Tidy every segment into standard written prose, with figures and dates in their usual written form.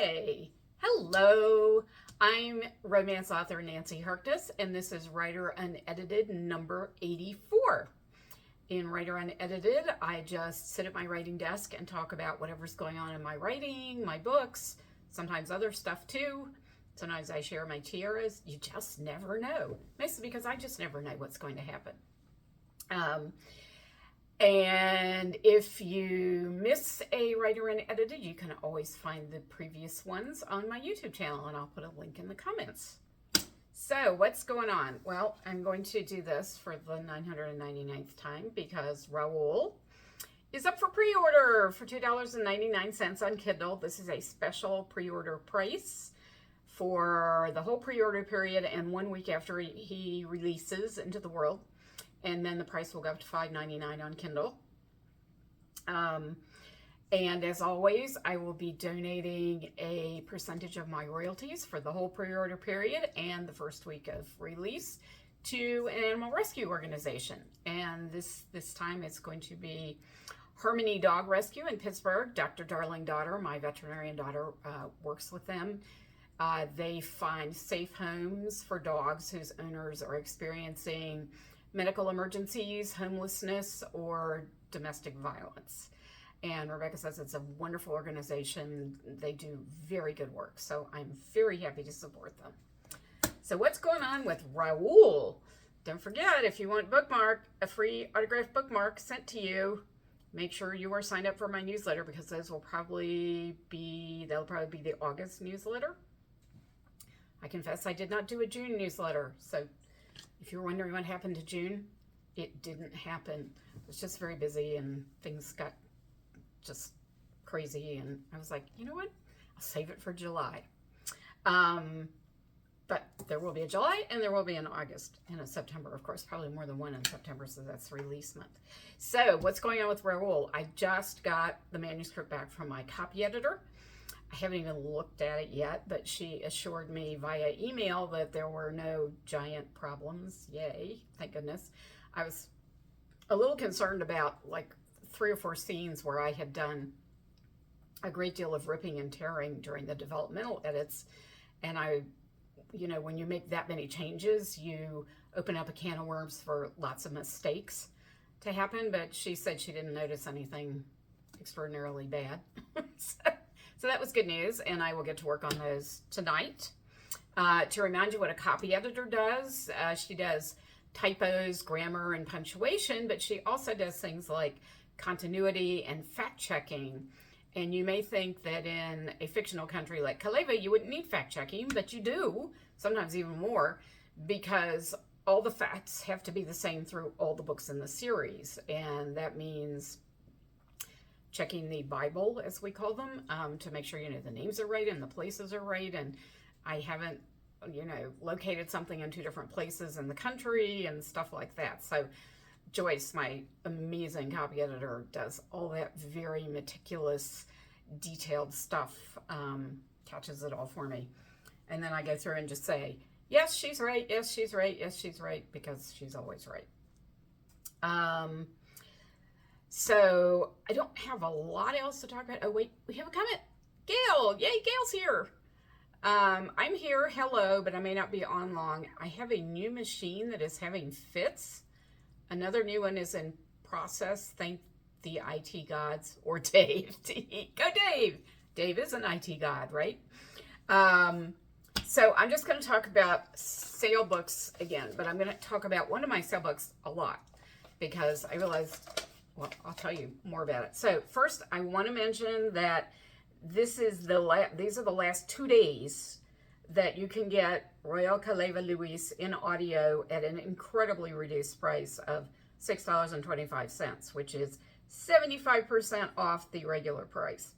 Hey, hello. I'm romance author Nancy Herkness, and this is Writer Unedited number 84. In Writer Unedited, I just sit at my writing desk and talk about whatever's going on in my writing, my books, sometimes other stuff too. Sometimes I share my tiaras. You just never know. Mostly because I just never know what's going to happen. And if you miss a Writer Unedited, you can always find the previous ones on my YouTube channel, and I'll put a link in the comments. So what's going on? Well, I'm going to do this for the 999th time because RAUL is up for pre-order for $2.99 on Kindle. This is a special pre-order price for the whole pre-order period and 1 week after he releases into the world. And then the price will go up to $5.99 on Kindle. And as always, I will be donating a percentage of my royalties for the whole pre-order period and the first week of release to an animal rescue organization. And this time it's going to be Harmony Dog Rescue in Pittsburgh. Dr. Darling Daughter, my veterinarian daughter, works with them. They find safe homes for dogs whose owners are experiencing medical emergencies, homelessness, or domestic violence. And Rebecca says it's a wonderful organization. They do very good work, so I'm very happy to support them. So what's going on with RAUL? Don't forget, if you want a free autographed bookmark sent to you, make sure you are signed up for my newsletter because they'll probably be the August newsletter. I confess I did not do a June newsletter, so if you're wondering what happened to June, it didn't happen. It was just very busy and things got just crazy, and I was like, you know what? I'll save it for July. But there will be a July and there will be an August and a September, of course, probably more than one in September, so that's release month. So what's going on with RAUL? I just got the manuscript back from my copy editor. I haven't even looked at it yet, but she assured me via email that there were no giant problems. Yay, thank goodness. I was a little concerned about like 3 or 4 scenes where I had done a great deal of ripping and tearing during the developmental edits. And when you make that many changes, you open up a can of worms for lots of mistakes to happen. But she said she didn't notice anything extraordinarily bad. So that was good news, and I will get to work on those tonight. To remind you what a copy editor does, she does typos, grammar, and punctuation, but she also does things like continuity and fact-checking. And you may think that in a fictional country like Caleva, you wouldn't need fact-checking, but you do, sometimes even more, because all the facts have to be the same through all the books in the series, and that means checking the Bible, as we call them, to make sure, the names are right and the places are right. And I haven't, located something in 2 different places in the country and stuff like that. So Joyce, my amazing copy editor, does all that very meticulous, detailed stuff, catches it all for me. And then I go through and just say, yes, she's right, yes, she's right, yes, she's right, because she's always right. So I don't have a lot else to talk about. Oh, wait, we have a comment. Gail, yay, Gail's here. I'm here, hello, but I may not be on long. I have a new machine that is having fits. Another new one is in process. Thank the IT gods, or Dave. Go Dave. Dave is an IT god, right? So I'm just going to talk about sale books again, but I'm going to talk about one of my sale books a lot because I realized, well, I'll tell you more about it. So first, I want to mention that these are the last 2 days that you can get Royal Caleva Luis in audio at an incredibly reduced price of $6.25, which is 75% off the regular price.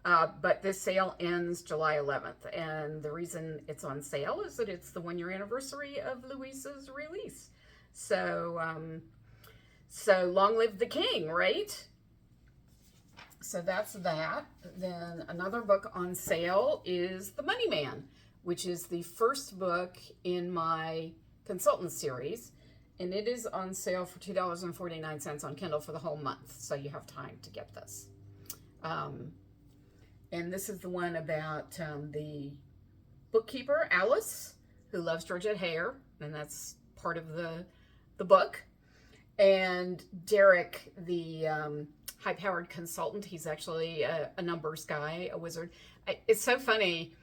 But this sale ends July 11th, and the reason it's on sale is that it's the 1-year anniversary of Luis's release. So long live the king, right? So that's that. Then another book on sale is The Money Man, which is the first book in my consultant series. And it is on sale for $2.49 on Kindle for the whole month. So you have time to get this. And this is the one about the bookkeeper, Alice, who loves Georgette Hare, and that's part of the book. And Derek, the high-powered consultant, he's actually a numbers guy, a wizard. It's so funny.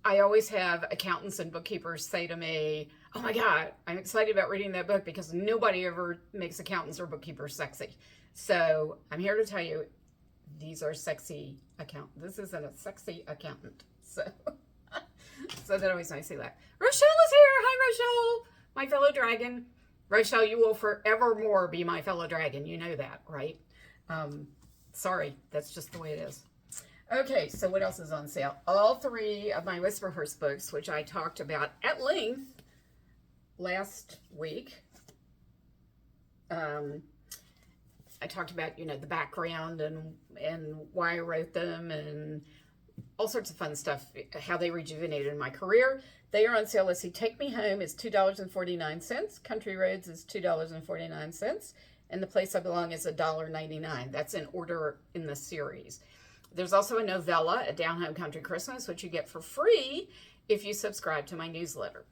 I always have accountants and bookkeepers say to me, oh my God, I'm excited about reading that book because nobody ever makes accountants or bookkeepers sexy. So I'm here to tell you, these are sexy accountants. This isn't a sexy accountant. So, so that always makes me laugh. Rochelle is here. Hi, Rochelle, my fellow dragon. Rochelle, you will forevermore be my fellow dragon. You know that, right? Sorry, that's just the way it is. Okay, so what else is on sale? All three of my Whisperhurst books, which I talked about at length last week. I talked about, you know, the background and why I wrote them and all sorts of fun stuff, how they rejuvenated my career. They are on sale. Let's see, Take Me Home is $2.49. Country Roads is $2.49. And The Place I Belong is $1.99. That's in order in the series. There's also a novella, A Down Home Country Christmas, which you get for free if you subscribe to my newsletter.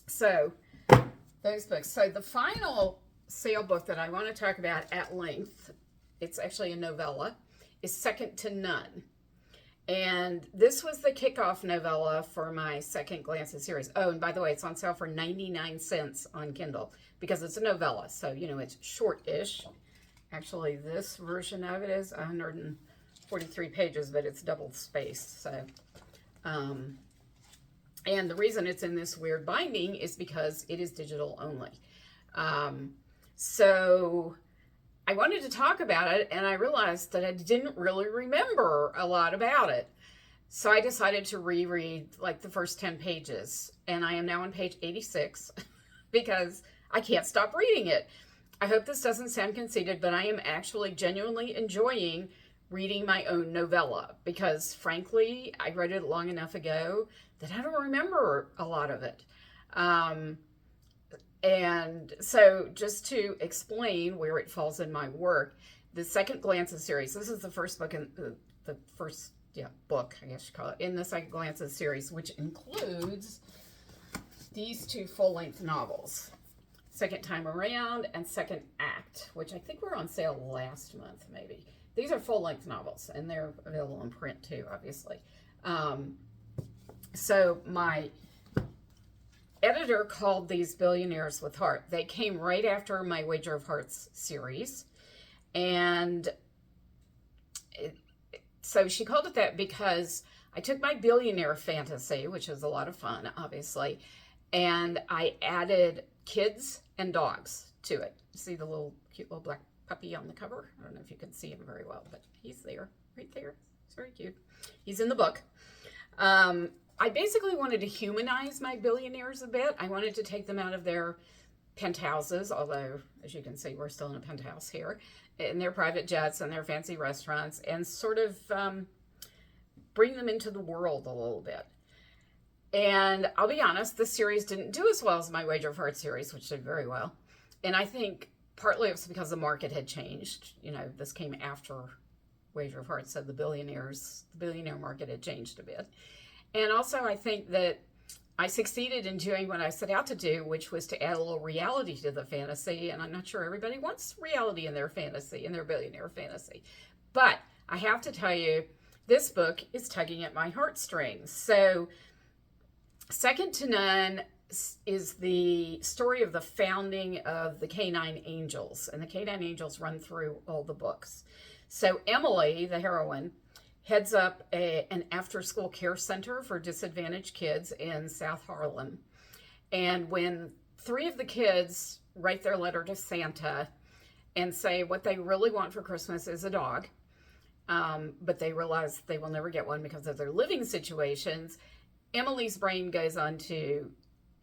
So, those books. So, the final sale book that I want to talk about at length, it's actually a novella, is Second to None. And this was the kickoff novella for my Second Glances series. Oh, and by the way, it's on sale for 99 cents on Kindle because it's a novella. So, you know, it's short-ish. Actually, this version of it is 143 pages, but it's double spaced. So, and the reason it's in this weird binding is because it is digital only. So I wanted to talk about it, and I realized that I didn't really remember a lot about it. So I decided to reread like the first 10 pages, and I am now on page 86 because I can't stop reading it. I hope this doesn't sound conceited, but I am actually genuinely enjoying reading my own novella because, frankly, I read it long enough ago that I don't remember a lot of it. And so just to explain where it falls in my work, the Second Glances series, this is the first book in the first book, I guess you call it, in the Second Glances series, which includes these two full-length novels, Second Time Around and Second Act, which I think were on sale last month, maybe. These are full-length novels, and they're available in print too, obviously. So my editor called these Billionaires with Heart. They came right after my Wager of Hearts series. And so she called it that because I took my billionaire fantasy, which is a lot of fun, obviously, and I added kids and dogs to it. See the little cute little black puppy on the cover? I don't know if you can see him very well, but he's there, right there. It's very cute. He's in the book. I basically wanted to humanize my billionaires a bit. I wanted to take them out of their penthouses, although, as you can see, we're still in a penthouse here, in their private jets and their fancy restaurants, and sort of bring them into the world a little bit. And I'll be honest, this series didn't do as well as my Wager of Hearts series, which did very well. And I think partly it was because the market had changed. You know, this came after Wager of Hearts, so the billionaire market had changed a bit. And also, I think that I succeeded in doing what I set out to do, which was to add a little reality to the fantasy. And I'm not sure everybody wants reality in their fantasy, in their billionaire fantasy. But I have to tell you, this book is tugging at my heartstrings. So, Second to None is the story of the founding of the Canine Angels. And the Canine Angels run through all the books. So, Emily, the heroine, heads up an after-school care center for disadvantaged kids in South Harlem. And when 3 of the kids write their letter to Santa and say what they really want for Christmas is a dog, but they realize they will never get one because of their living situations, Emily's brain goes on to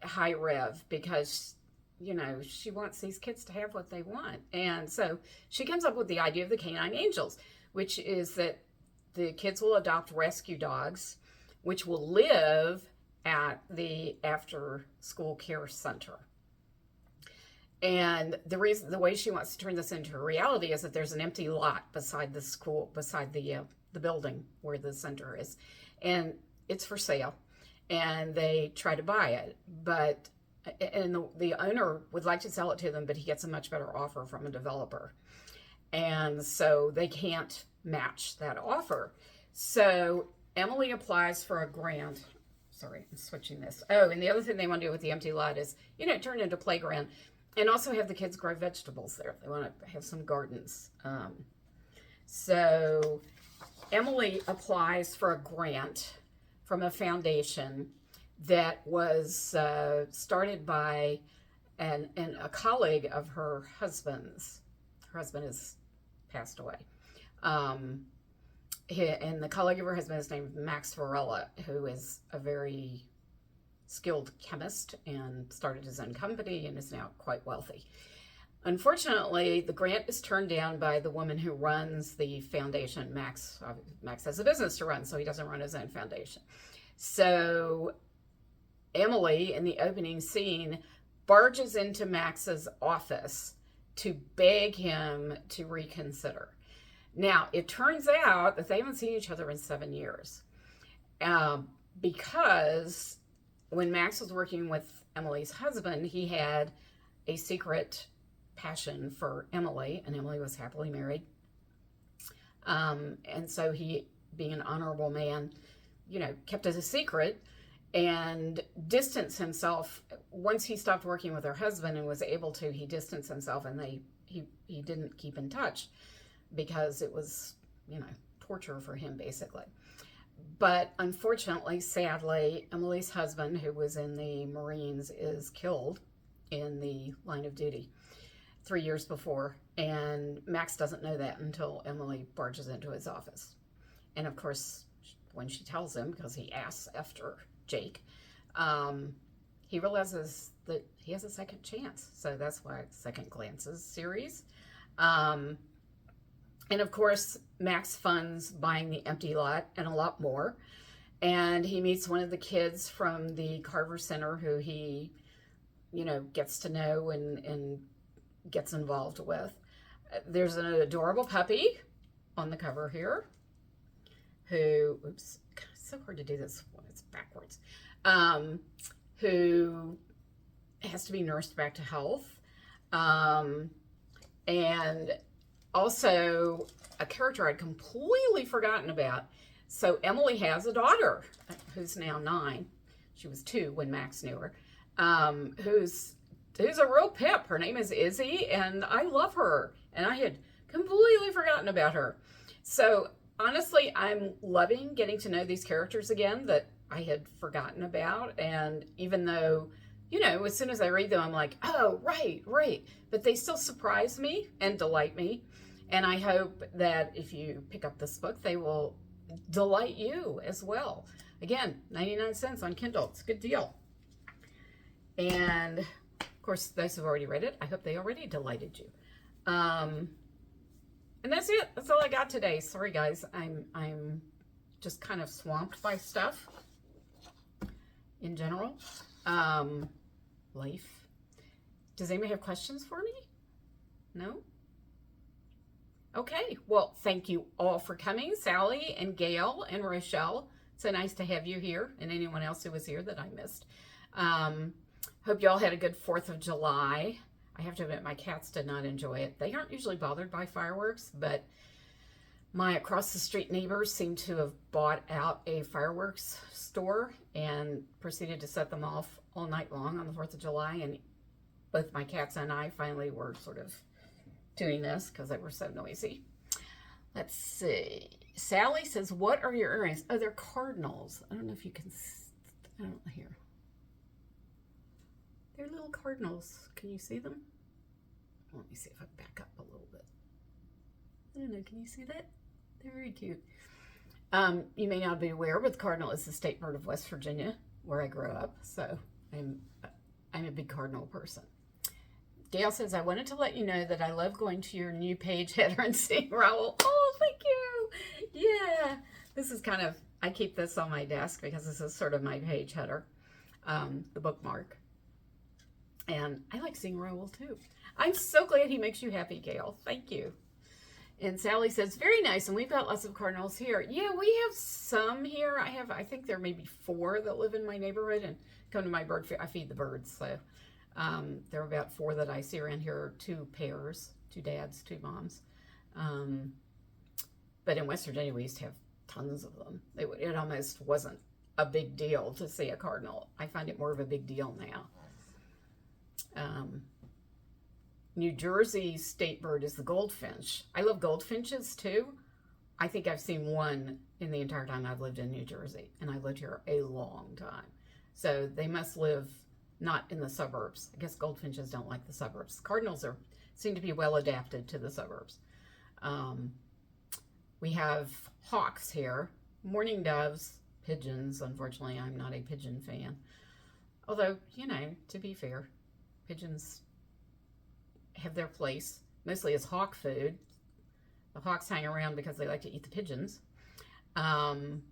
high rev because, you know, she wants these kids to have what they want. And so she comes up with the idea of the Canine Angels, which is that the kids will adopt rescue dogs, which will live at the after-school care center. And the way she wants to turn this into a reality is that there's an empty lot beside the school, beside the the building where the center is, and it's for sale, and they try to buy it, but the owner would like to sell it to them, but he gets a much better offer from a developer, and so they can't match that offer. So Emily applies for a grant. Sorry, I'm switching this. Oh, and the other thing they want to do with the empty lot is, turn it into a playground, and also have the kids grow vegetables there. They want to have some gardens. So Emily applies for a grant from a foundation that was started by a colleague of her husband's. Her husband has passed away. And the colleague of her husband is named Max Varela, who is a very skilled chemist and started his own company and is now quite wealthy. Unfortunately, the grant is turned down by the woman who runs the foundation. Max has a business to run, so he doesn't run his own foundation. So Emily, in the opening scene, barges into Max's office to beg him to reconsider. Now, it turns out that they haven't seen each other in 7 years, because when Max was working with Emily's husband, he had a secret passion for Emily, and Emily was happily married. And so he, being an honorable man, kept it a secret and distanced himself. Once he stopped working with her husband and was able to, he distanced himself, and he didn't keep in touch because it was, torture for him, basically. But unfortunately, sadly, Emily's husband, who was in the Marines, is killed in the line of duty 3 years before, and Max doesn't know that until Emily barges into his office. And of course, when she tells him, because he asks after Jake, he realizes that he has a second chance. So that's why Second Glances series. And of course, Max funds buying the empty lot and a lot more. And he meets one of the kids from the Carver Center who he, gets to know and gets involved with. There's an adorable puppy on the cover here who, oops, God, it's so hard to do this when it's backwards, who has to be nursed back to health. And also a character I'd completely forgotten about. So Emily has a daughter who's now 9. She was 2 when Max knew her, who's a real pip. Her name is Izzy, and I love her, and I had completely forgotten about her. So honestly, I'm loving getting to know these characters again that I had forgotten about. And even though, as soon as I read them, I'm like, oh, right. But they still surprise me and delight me. And I hope that if you pick up this book, they will delight you as well. Again, 99 cents on Kindle. It's a good deal. And of course, those who've already read it, I hope they already delighted you. And that's it. That's all I got today. Sorry, guys. I'm just kind of swamped by stuff in general. Life. Does anybody have questions for me? No? Okay. Well, thank you all for coming. Sally and Gail and Rochelle. So nice to have you here, and anyone else who was here that I missed. Hope you all had a good 4th of July. I have to admit, my cats did not enjoy it. They aren't usually bothered by fireworks, but my across the street neighbors seem to have bought out a fireworks store and proceeded to set them off all night long on the 4th of July. And both my cats and I finally were sort of doing this because they were so noisy. Let's see. Sally says, what are your earrings? Oh, they're cardinals. I don't know if you can, I don't know here. They're little cardinals. Can you see them? Let me see if I back up a little bit. I don't know. Can you see that? They're very cute. You may not be aware, but the cardinal is the state bird of West Virginia, where I grew up. So I'm a big cardinal person. Gail says, I wanted to let you know that I love going to your new page header and seeing RAUL. Oh, thank you. Yeah. This is kind of, I keep this on my desk because this is sort of my page header, the bookmark. And I like seeing RAUL too. I'm so glad he makes you happy, Gail. Thank you. And Sally says, very nice, and we've got lots of cardinals here. Yeah, we have some here. I think there may be 4 that live in my neighborhood and come to my bird feed. I feed the birds, so there are about 4 that I see around here, 2 pairs, 2 dads, 2 moms. But in West Virginia, we used to have tons of them. It almost wasn't a big deal to see a cardinal. I find it more of a big deal now. New Jersey's state bird is the goldfinch. I love goldfinches too. I think I've seen 1 in the entire time I've lived in New Jersey, and I've lived here a long time. So they must live not in the suburbs. I guess goldfinches don't like the suburbs. Cardinals seem to be well adapted to the suburbs. We have hawks here, mourning doves, pigeons. Unfortunately, I'm not a pigeon fan. Although, you know, to be fair, pigeons have their place, mostly as hawk food. The hawks hang around because they like to eat the pigeons. And,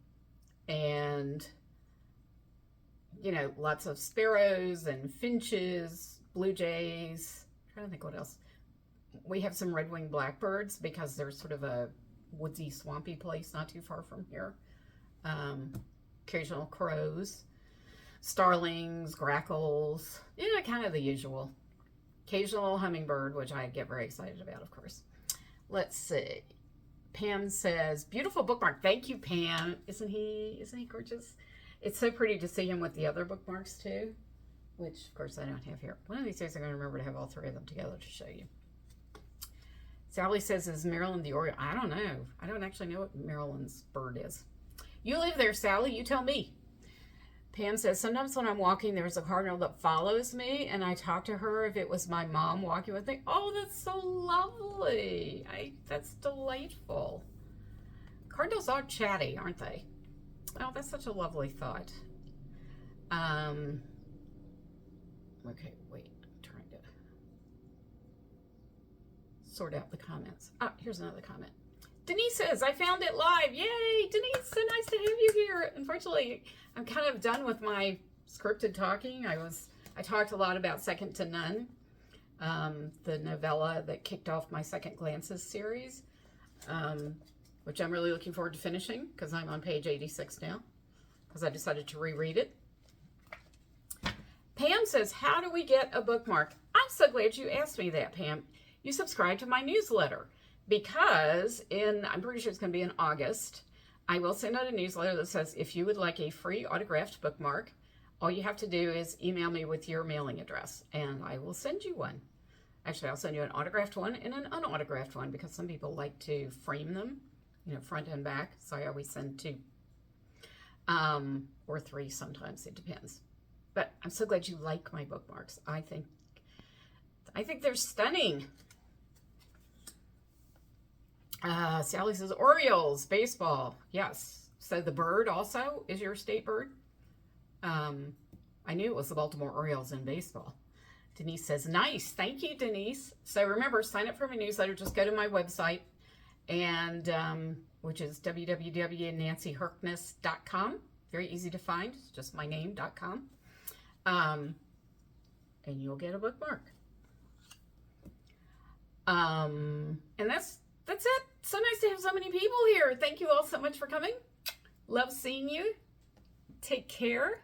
you know, lots of sparrows and finches, blue jays. I'm trying to think what else. We have some red-winged blackbirds because there's sort of a woodsy, swampy place not too far from here. Occasional crows, starlings, grackles, you know, kind of the usual. Occasional hummingbird, which I get very excited about, of course. Let's see. Pam says, beautiful bookmark. Thank you, Pam. Isn't he gorgeous? It's so pretty to see him with the other bookmarks too, which of course I don't have here. One of these days I'm going to remember to have all 3 of them together to show you. Sally says, is Maryland the Oriole? I don't know. I don't actually know what Maryland's bird is. You live there, Sally. You tell me. Pam says, sometimes when I'm walking, there's a cardinal that follows me, and I talk to her if it was my mom walking with me. Oh, that's so lovely. That's delightful. Cardinals are chatty, aren't they? Oh, that's such a lovely thought. Okay, wait. I'm trying to sort out the comments. Ah, here's another comment. Denise says, I found it live. Yay, Denise, so nice to have you here. Unfortunately, I'm kind of done with my scripted talking. I talked a lot about Second to None, the novella that kicked off my Second Glances series, which I'm really looking forward to finishing because I'm on page 86 now because I decided to reread it. Pam says, how do we get a bookmark? I'm so glad you asked me that, Pam. You subscribe to my newsletter. Because I'm pretty sure it's going to be in August, I will send out a newsletter that says if you would like a free autographed bookmark, all you have to do is email me with your mailing address, and I will send you one. Actually, I'll send you an autographed one and an unautographed one because some people like to frame them, you know, front and back. So I always send 2 or 3 sometimes. It depends. But I'm so glad you like my bookmarks. I think they're stunning. Sally says, Orioles, baseball. Yes. So the bird also is your state bird. I knew it was the Baltimore Orioles in baseball. Denise says, nice. Thank you, Denise. So remember, sign up for my newsletter. Just go to my website, and which is www.nancyherkness.com. Very easy to find. It's just my name.com. And you'll get a bookmark. And that's it. So nice to have so many people here. Thank you all so much for coming. Love seeing you. Take care.